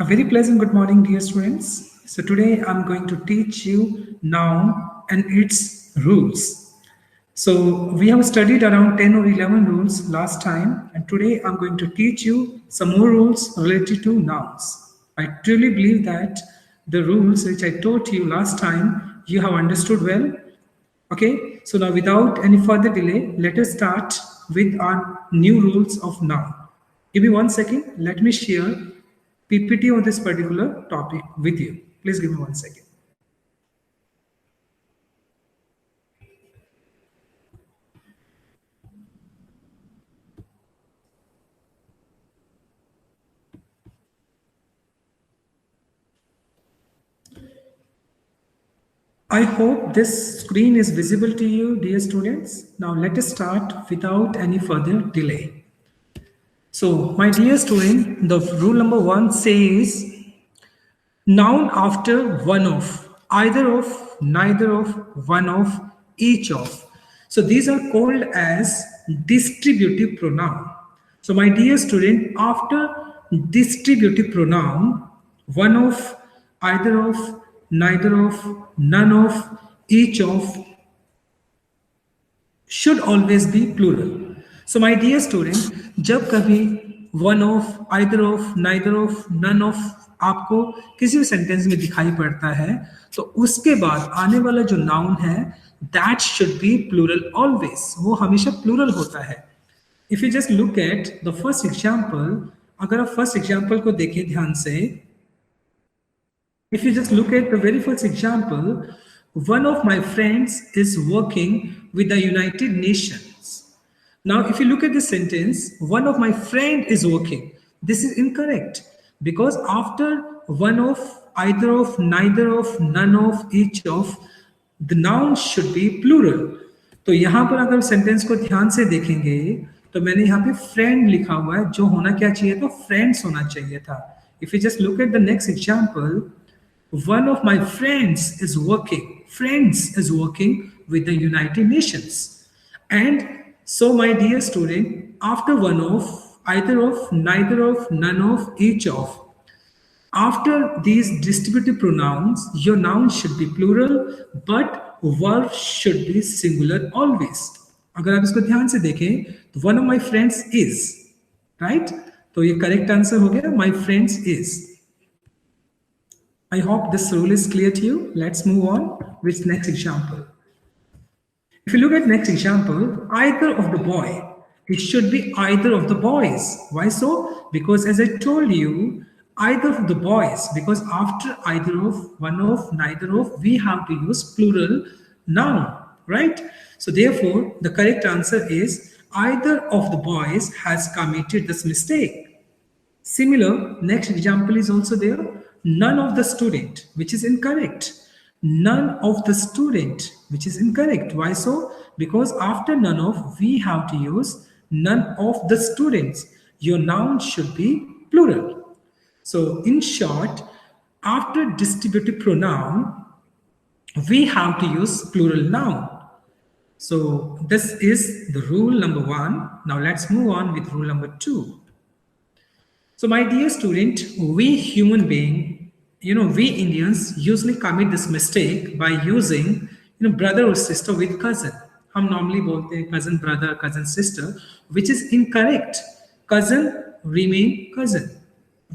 A very pleasant good morning, dear students. So today I'm going to teach you noun and its rules. So we have studied around 10 or 11 rules last time, and today I'm going to teach you some more rules related to nouns. I truly believe that the rules which I taught you last time you have understood well. Okay, so now without any further delay, let us start with our new rules of noun. Give me 1 second. Let me share PPT on this particular topic with you. Please give me 1 second. I hope this screen is visible to you, dear students. Now let us start without any further delay. So, my dear student, the rule number 1 says noun after one of, either of, neither of, one of, each of. So these are called as distributive pronoun. So my dear student, after distributive pronoun, one of, either of, neither of, none of, each of should always be plural. So my dear student, जब कभी one of, either of, neither of, none of आपको किसी भी sentence में दिखाई पड़ता है तो उसके बाद आने वाला जो नाउन है that should be plural always. वो हमेशा plural होता है. If you just look at the first example, अगर आप first example को देखें ध्यान से, if you just look at the very first example, one of my friends is working with the United Nations. Now, if you look at this sentence, one of my friend is working. This is incorrect because after one of, either of, neither of, none of, each of, the noun should be plural. तो यहाँ पर अगर sentence को ध्यान से देखेंगे तो मैंने यहाँ पे फ्रेंड लिखा हुआ है, जो होना क्या चाहिए था, फ्रेंड्स होना चाहिए था. If you just look at the next example, one of my friends is working with the United Nations. And so my dear student, after one of, either of, neither of, none of, each of, after these distributive pronouns, your noun should be plural, but verb should be singular always. अगर आप इसको ध्यान से देखें तो one of my friends is, right? तो ये correct answer हो गया, my friends is. I hope this rule is clear to you. Let's move on with next example. If you look at next example, either of the boy, it should be either of the boys. Why so? Because as I told you, either of the boys, because after either of, one of, neither of, we have to use plural noun, right? So therefore, the correct answer is either of the boys has committed this mistake. Similar, next example is also there. None of the student, which is incorrect. None of the student, which is incorrect. Why so? Because after none of, we have to use none of the students. Your noun should be plural. So in short, after distributive pronoun, we have to use plural noun. So this is the rule number 1. Now let's move on with rule number 2. So my dear student, we human being, we Indians usually commit this mistake by using, brother or sister with cousin. हम normally बोलते हैं cousin brother, cousin sister, which is incorrect. Cousin remain cousin.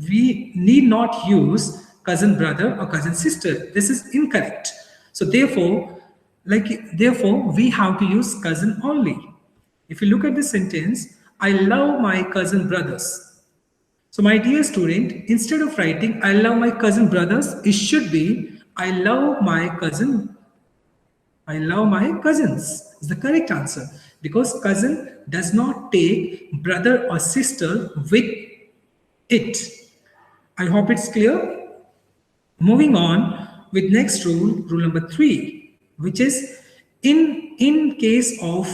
We need not use cousin brother or cousin sister. This is incorrect. So therefore, we have to use cousin only. If you look at this sentence, I love my cousin brothers. So my dear student, instead of writing I love my cousin brothers, it should be I love my cousins. Is the correct answer because cousin does not take brother or sister with it. I hope it's clear. Moving on with next rule, rule number 3, which is in case of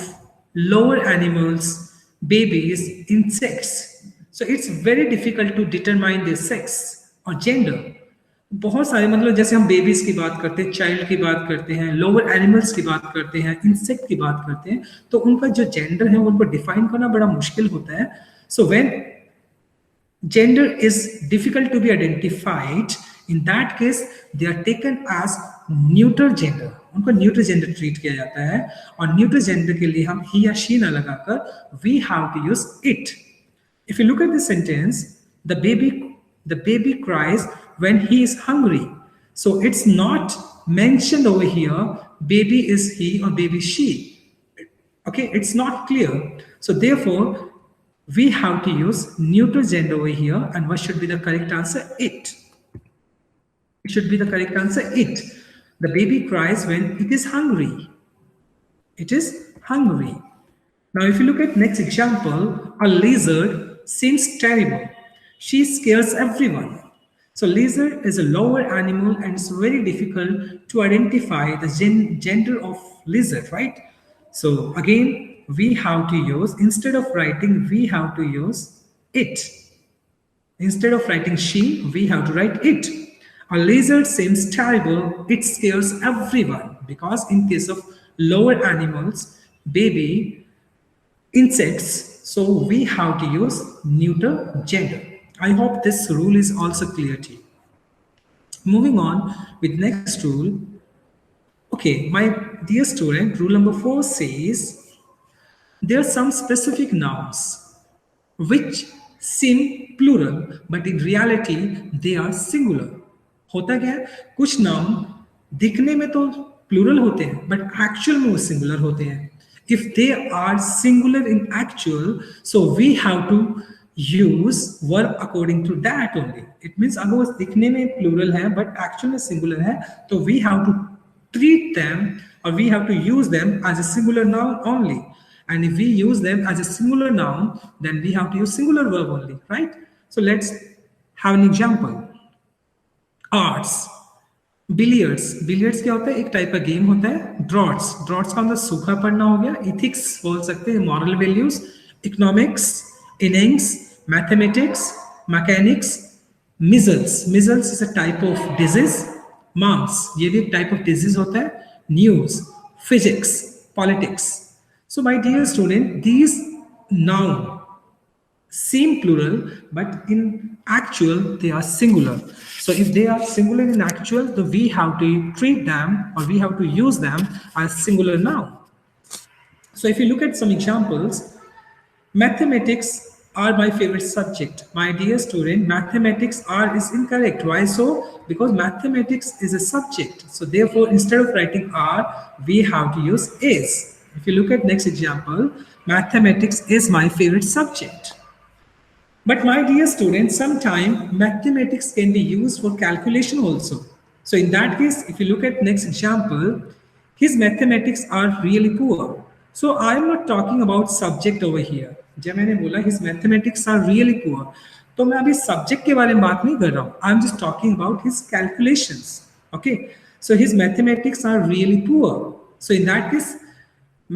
lower animals, babies, insects. So it's very difficult to determine their sex or gender. बहुत सारे मतलब जैसे हम babies की बात करते हैं, child की बात करते हैं, लोअर एनिमल्स की बात करते हैं, इंसेक्ट की बात करते हैं, तो उनका जो जेंडर है उनको डिफाइन करना बड़ा मुश्किल होता है. So when gender is difficult to be identified, in that case they are taken as neutral gender. उनको न्यूट्रल जेंडर ट्रीट किया जाता है, और न्यूट्रल जेंडर के लिए हम ही या शी ना लगाकर we have to use it. If you look at the sentence, the baby cries when he is hungry. So it's not mentioned over here baby is he or baby she. Okay, it's not clear. So therefore we have to use neutral gender over here, and what should be the correct answer? It. It should be the correct answer, it. The baby cries when it is hungry. It is hungry. Now if you look at next example, a lizard seems terrible. She scares everyone. So lizard is a lower animal and it's very difficult to identify the gender of lizard, right? So again, we have to use, instead of writing we have to use it. Instead of writing she, we have to write it. A lizard seems terrible, it scares everyone, because in case of lower animals, baby, insects, so we have to use neuter gender. I hope this rule is also clear to you. Moving on with next rule. Okay, my dear student, rule number 4 says there are some specific nouns which seem plural but in reality they are singular. होता क्या है, कुछ noun दिखने में तो plural होते हैं but actual में वो सिंगुलर होते हैं. If they are singular in actual, so we have to use verb according to that only. It means अगर वो दिखने में प्लूरल है बट एक्चुअल में सिंगुलर है, तो we have to treat them or we have to use them as a singular noun only. And if we use them as a singular noun, then we have to use singular verb only, right? So let's have an example. Arts, billiards. Billiards क्या होता है, एक type का game होता है. Droughts, droughts का मतलब सूखा पड़ना हो गया. इथिक्स बोल सकते हैं, moral values. Economics, innings, mathematics, mechanics. Measles, measles is a type of disease. Mumps, ये भी एक टाइप ऑफ डिजीज होता है. News, physics, politics. So my dear student, these noun seem plural but in actual they are singular. So if they are singular in actual, then we have to treat them or we have to use them as singular noun. So if you look at some examples, mathematics are my favorite subject. My dear student, mathematics are is incorrect. Why so? Because mathematics is a subject. So therefore instead of writing are, we have to use is. If you look at next example, mathematics is my favorite subject. But my dear students, sometimes mathematics can be used for calculation also. So in that case, if you look at next example, his mathematics are really poor. So I am not talking about subject over here. जब मैंने बोला his mathematics are really poor, तो मैं अभी subject के बारे में बात नहीं कर रहा हूँ. I am just talking about his calculations. Okay, so his mathematics are really poor. So in that case,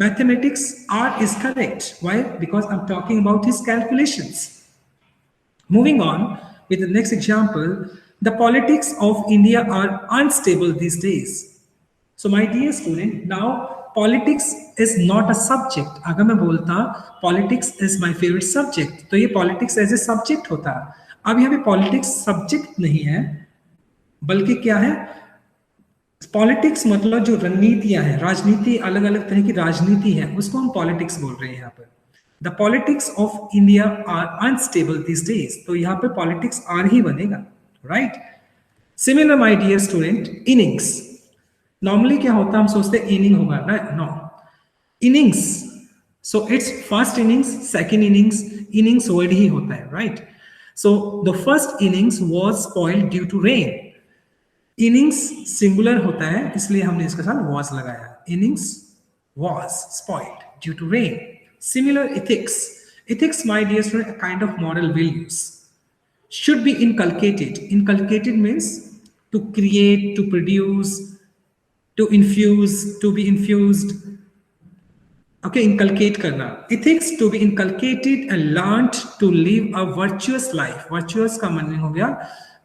mathematics are is correct. Why? Because I'm talking about his calculations. Moving on with the next example, the politics of India are unstable these days. So my dear student, now politics is not a subject. अगर मैं बोलता politics is my favorite subject, तो ये politics as a subject होता. अब यहाँ पे politics subject नहीं है, बल्कि क्या है, पॉलिटिक्स मतलब जो रणनीतियां हैं, राजनीति, अलग अलग तरह की राजनीति है, उसको हम पॉलिटिक्स बोल रहे हैं यहाँ पर. The politics of India are unstable these days. तो यहाँ पे politics are ही बनेगा, right? Similar, my dear student, innings. Normally क्या होता है, हम सोचते हैं inning होगा, right? No. Innings. So it's first innings, second innings, innings word ही होता है, right? So the first innings was spoiled due to rain. Innings singular होता है, इसलिए हमने इसके साथ was लगाया. Innings was spoiled due to rain. Similar, ethics. Ethics, my dear student, a kind of moral values should be inculcated. Inculcated means to create, to produce, to infuse, to be infused. Okay, inculcate karna. Ethics to be inculcated and learned to live a virtuous life. Virtuous का meaning हो गया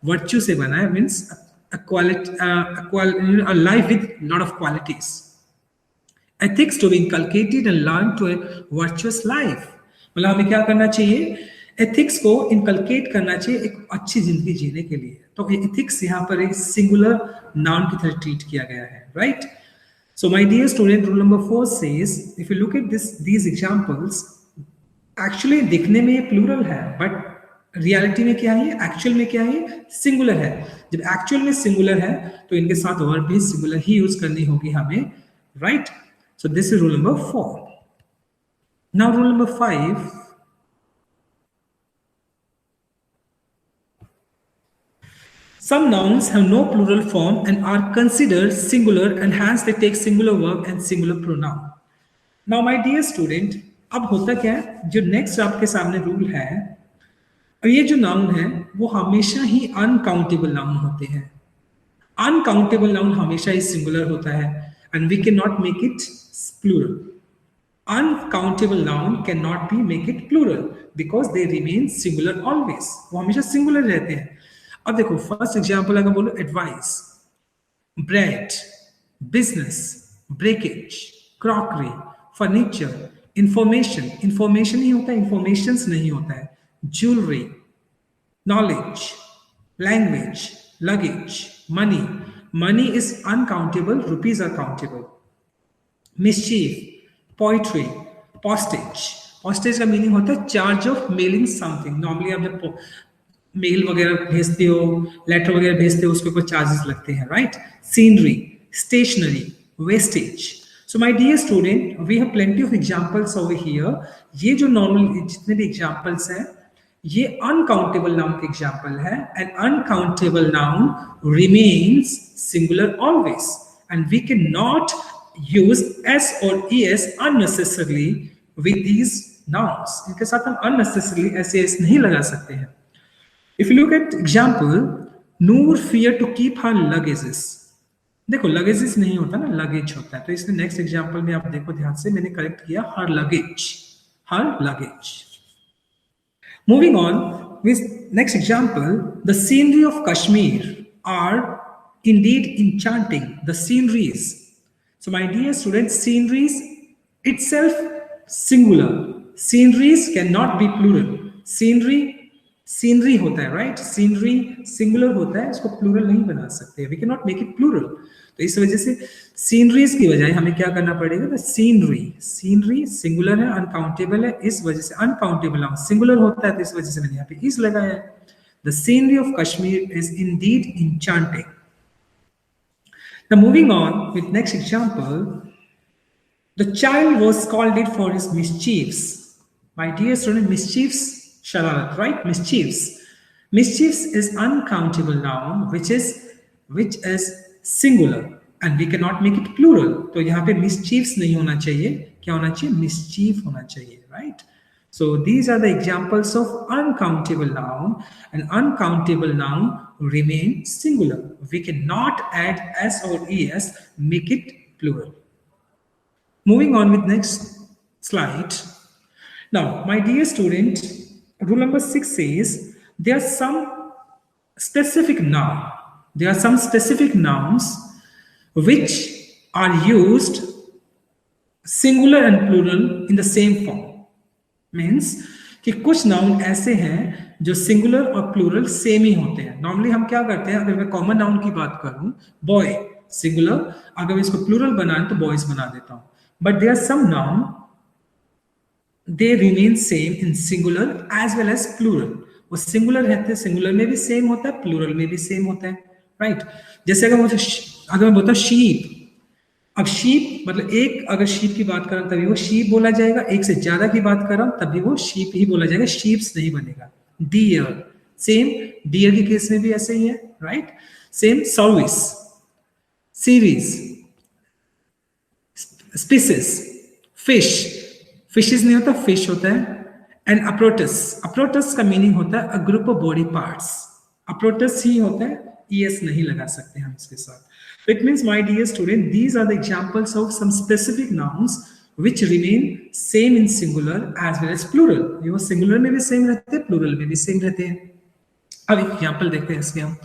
virtue से बना है, means a life with lot of qualities. Ethics to be inculcated and learned to a virtuous life. मतलब हमें क्या करना चाहिए, एथिक्स को इनकलकेट करना चाहिए एक अच्छी जिंदगी जीने के लिए। तो एथिक्स यहाँ पर एक सिंगुलर नाउन की तरह ट्रीट किया गया है, right? So my dear student, rule number 4 says, if you look at these examples, actually दिखने में ये प्लूरल है, बट रियलिटी में क्या है, एक्चुअल में क्या है, सिंगुलर है। जब एक्चुअल में सिंगुलर है तो इनके साथ वर्ब भी सिंगुलर ही यूज करनी होगी हमें, right? So this is rule number 4. Now rule number 5. Some nouns have no plural form and are considered singular, and hence they take singular verb and singular pronoun. Now my dear student, अब होता क्या है, जो next आपके सामने rule है, ये जो नाउन है वो हमेशा ही अनकाउंटेबल नाउन होते हैं। अनकाउंटेबल नाउन हमेशा ही सिंगुलर होता है, and we can not make it plural. Uncountable noun can not be make it plural because they remain singular always, वो हमेशा सिंगुलर रहते हैं। अब देखो फर्स्ट एग्जांपल अगर बोलो advice, bread, business, breakage, crockery, furniture, information, information ही होता है, इंफॉर्मेशंस नहीं होता है, jewellery, knowledge, language, luggage, money, money is uncountable, rupees are countable, mischief, poetry, postage, postage का मीनिंग होता है charge of mailing something. Normally आप जब मेल वगैरह भेजते हो, लेटर वगैरह भेजते हो, उसके ऊपर चार्जेस लगते हैं, right? Scenery, stationery, wastage. So my dear student, we have plenty of examples over here. ये जो नॉर्मल जितने भी एग्जांपल्स हैं ये अनकाउंटेबल नाउन के एग्जांपल है, and uncountable noun remains singular always, and we can not use S और ES unnecessarily with these nouns. इनके साथ हम अननेसेसरली एस नहीं लगा सकते हैं. If you look at example, Noor feared to keep her luggages. देखो लगेजेस नहीं होता ना, लगेज होता है, तो इसलिए नेक्स्ट एग्जांपल में आप देखो ध्यान से, मैंने करेक्ट किया हर लगेज, हर luggage. Moving on with next example, the scenery of Kashmir are indeed enchanting. The sceneries. So my dear students, sceneries itself singular. Sceneries cannot be plural. Scenery होता है, राइट? सीनरी सिंगुलर होता है, इसको plural नहीं बना सकते, we can not make it plural. तो इस वजह से सीनरीज की बजाय हमें क्या करना पड़ेगा, सीनरी. सीनरी सिंगुलर है, अनकाउंटेबल है, इस वजह से अनकाउंटेबल नाउन सिंगुलर होता है, तो इस वजह से मैंने यहाँ पे इज लगाया है. The scenery of Kashmir is Indeed enchanting. Now moving on with next example, the child was scolded for his mischiefs. My dear student, mischiefs, shararat, right? Mischiefs. Mischiefs is uncountable noun which is singular and we cannot make it plural. तो यहाँ पे mischiefs नहीं होना चाहिए, क्या होना चाहिए? mischief होना चाहिए, right? So these are the examples of uncountable noun, and uncountable noun remain singular. We cannot add s or es, make it plural. Moving on with next slide. Now, my dear student, rule number 6 says there are some specific nouns which are used singular and plural in the same form. Means कि कुछ noun ऐसे हैं जो singular और plural same ही होते हैं. Normally हम क्या करते हैं, अगर मैं कॉमन नाउन की बात करूं, बॉय सिंगुलर, अगर मैं इसको प्लूरल बनाऊं तो बॉयज बना देता हूं. But there are some noun they remain same in singular as well as plural. वो सिंगुलर रहते हैं, सिंगुलर में भी सेम होता है, प्लूरल में भी सेम होता है, राइट? जैसे अगर मैं बोलता शीप, अब शीप मतलब एक, अगर शीप की बात करूं तभी वो शीप बोला जाएगा, एक से ज्यादा की बात कर रहा हूं तभी वो शीप ही बोला जाएगा, शीप्स नहीं बनेगा. डियर, सेम डियर के केस में भी ऐसे ही है, right? Same service, series, species, fish, fishes नहीं होता, फिश होता है. एंड अप्रोटस, अप्रोटस का मीनिंग होता है a group of body parts, apparatus ही होता है, ईएस नहीं लगा सकते हम इसके साथ. It means, my dear student, these are the examples of some specific nouns which remain same in singular as well as plural. ये वो सिंगुलर में भी सेम रहते हैं, प्लूरल में भी सेम रहते हैं. अब एग्जांपल देखते हैं इसके हम.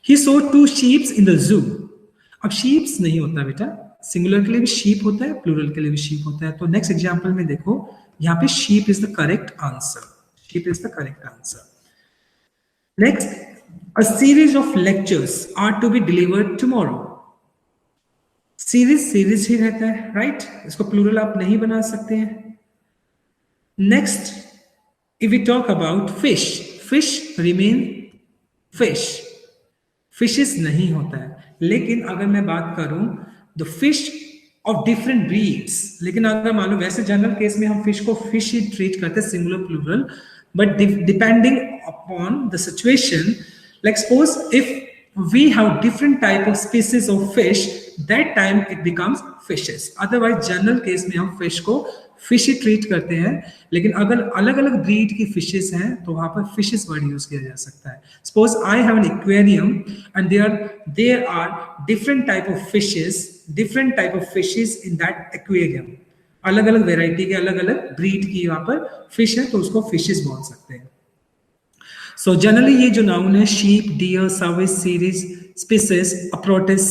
He saw 2 sheep in the zoo. अब sheeps नहीं होता बेटा, सिंगुलर के लिए भी sheep होता है, प्लूरल के लिए भी sheep होता है. तो नेक्स्ट एग्जांपल में देखो, यहाँ पे sheep is the correct answer. It is the correct answer. Next, a series of lectures are to be delivered tomorrow. Series ही रहता है, राइट? इसको प्लूरल आप नहीं बना सकते हैं. Next, if we talk about fish, fish remain fish. Fishes नहीं होता है. लेकिन अगर मैं बात करूं the fish of different breeds, लेकिन अगर मान लो वैसे जनरल केस में हम फिश को फिश ही ट्रीट करते हैं, singular plural, but depending upon the situation, like suppose if we have different type of species of fish, that time it becomes fishes. Otherwise general case में हम fish को fish ही treat करते हैं. लेकिन अगर अलग अलग ब्रीड की फिशेस हैं तो वहां पर फिशेस वर्ड यूज किया जा सकता है. Suppose I have an aquarium and there are different type of fishes in that aquarium. अलग अलग वेराइटी के, अलग अलग ब्रीड की वहां पर फिश है, तो उसको फिशेस बोल सकते हैं. सो जनरली ये जो नाउन है sheep, deer, service, series, species, apparatus,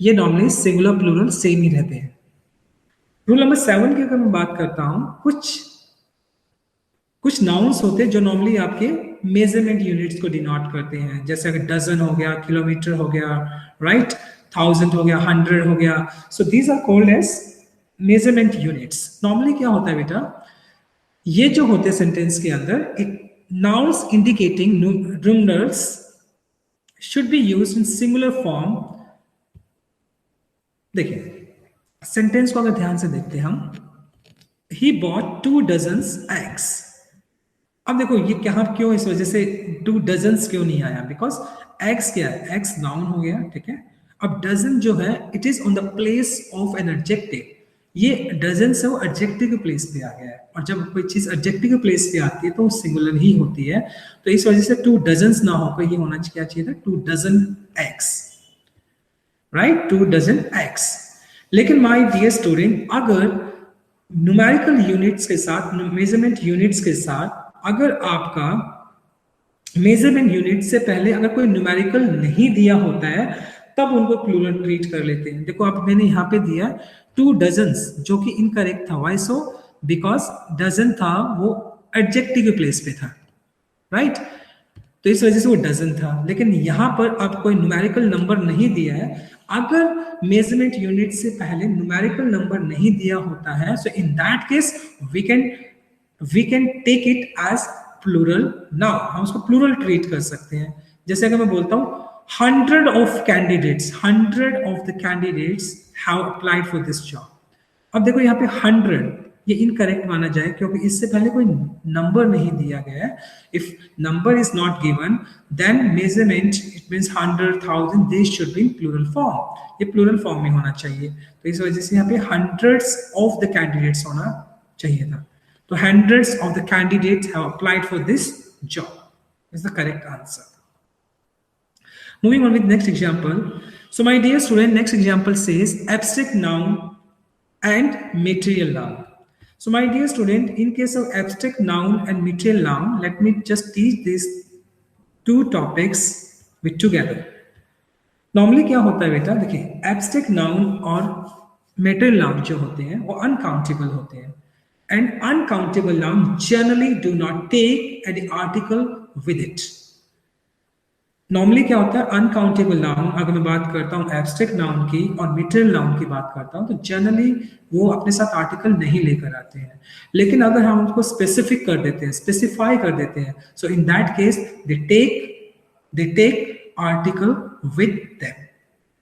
ये नॉर्मली सिंगुलर प्लूरल सेम ही रहते हैं. रूल नंबर 7 की अगर मैं बात करता हूं, कुछ नाउन्स होते हैं जो नॉर्मली आपके मेजरमेंट यूनिट्स को डिनोट करते हैं. जैसे अगर डजन हो गया, किलोमीटर हो गया, राइट, 1000 हो गया, 100 हो गया. So these are called as measurement units. Normally क्या होता है बेटा, ये जो होते हैं सेंटेंस के अंदर, nouns indicating numerals should be used in singular form. देखिए सेंटेंस को अगर ध्यान से देखते हैं हम, he bought 2 dozens eggs. अब देखो ये क्यों इस वजह से 2 dozens क्यों नहीं आया, बिकॉज eggs क्या है, eggs नाउन हो गया, ठीक है. अब डजन जो है it is on the place of an adjective. ये डजन से वो एडजेक्टिव के प्लेस पे आ गया है, और जब कोई चीज एडजेक्टिव के प्लेस पे आती है तो वो सिंगुलर ही होती है. तो इस वजह से 2 डजन्स ना होकर ये होना क्या चाहिए था, 2 dozen eggs, right, 2 dozen eggs. लेकिन माय डियर स्टूडेंट, अगर न्यूमेरिकल यूनिट्स के साथ, मेजरमेंट यूनिट्स के साथ, अगर आपका मेजरमेंट यूनिट से पहले अगर कोई न्यूमेरिकल नहीं दिया होता है तब उनको प्लूरल ट्रीट कर लेते हैं. देखो अब मैंने यहाँ पे दिया 2 डजन्स, जो कि इनकरेक्ट था. Why so? बिकॉज डजन था वो एडजेक्टिव के प्लेस पे था, राइट, तो इस वजह से वो डजन था. लेकिन यहाँ पर अब कोई न्यूमेरिकल नंबर नहीं दिया है. अगर मेजरमेंट यूनिट से पहले न्यूमेरिकल नंबर नहीं दिया होता है, so in that case we can take it as plural noun. हम उसको प्लूरल ट्रीट कर सकते हैं. जैसे अगर मैं बोलता हूँ 100 of the candidates have applied for this job. अब देखो यहाँ पे 100 ये इनकरेक्ट माना जाए क्योंकि इससे पहले कोई नंबर नहीं दिया गया है. If number is not given then measurement it means 100,000 they should be in plural form. ये प्लूरल फॉर्म में होना चाहिए. तो इस वजह से यहाँ पे hundreds of the candidates होना चाहिए था. तो hundreds of the candidates have applied for this job is the correct answer. Moving on with next example. So my dear student, next example says abstract noun and material noun. So my dear student, in case of abstract noun and material noun, let me just teach these 2 topics with together. Normally क्या होता है बेटा, देखिए abstract noun और material noun जो होते हैं वो uncountable होते हैं. And uncountable noun generally do not take any article with it. Normally क्या होता है, अनकाउंटेबल नाउन अगर मैं बात करता हूँ एब्स्ट्रैक्ट नाउन की और मटेरियल नाउन की बात करता हूँ, तो जनरली वो अपने साथ आर्टिकल नहीं लेकर आते हैं. लेकिन अगर हम उसको स्पेसिफिक कर देते हैं, स्पेसिफाई कर देते हैं, so in that case they take article with them.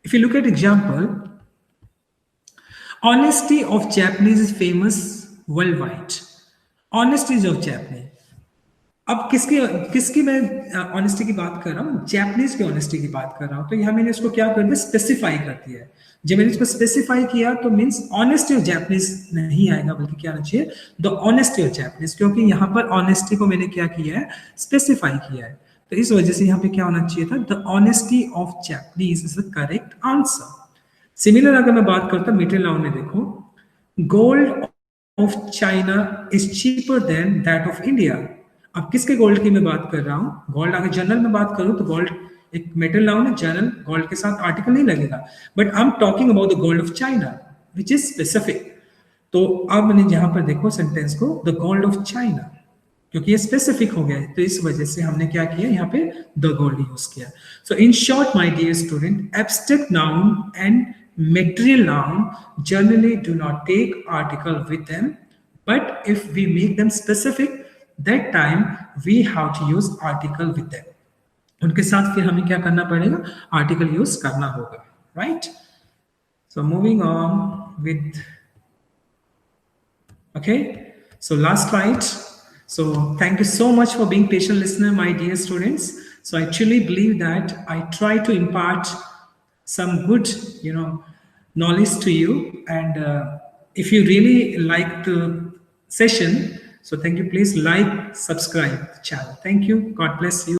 If you look at example, honesty of Japanese is famous worldwide. Honesty of Japanese. अब किसकी मैं ऑनेस्टी की बात कर रहा हूँ, जैपनीज की ऑनेस्टी की बात कर रहा हूँ. तो यहाँ मैंने इसको क्या कर दिया, स्पेसिफाई कर दिया है. जब मैंने इसको स्पेसिफाई किया तो मींस ऑनेस्टी ऑफ जैपनीज नहीं आएगा, बल्कि क्या आना चाहिए, द ऑनेस्टी ऑफ जैपनीज, क्योंकि यहाँ पर ऑनेस्टी को मैंने क्या किया है, स्पेसिफाई किया है. तो इस वजह से यहाँ पे क्या होना चाहिए था, the honesty of Japanese is the correct answer. Similar अगर मैं बात करता हूँ मटेरियल नाउन में, देखो gold of China is cheaper than that of India. अब किसके गोल्ड की मैं बात कर रहा हूं, गोल्ड. अगर जनरल में बात करूं तो गोल्ड एक मेटल नाउन है, जनरल गोल्ड के साथ आर्टिकल नहीं लगेगा. But I am talking about the gold of China which is specific. तो अब मैंने यहां पर देखो सेंटेंस को, द गोल्ड ऑफ चाइना. क्योंकि ये स्पेसिफिक हो गया है, तो इस वजह से हमने क्या किया यहाँ पे द गोल्ड यूज किया. So in short my dear student, abstract noun and material noun generally do not take article with them, but if we make them specific, that time we have to use article with them. उनके साथ फिर हमें क्या करना पड़ेगा, article use करना होगा, right. So moving on with, okay, so last slide. So thank you so much for being patient listener, my dear students. So I truly believe that I try to impart some good, knowledge to you. And if you really like the session, so thank you. Please like, subscribe the channel. Thank you. God bless you.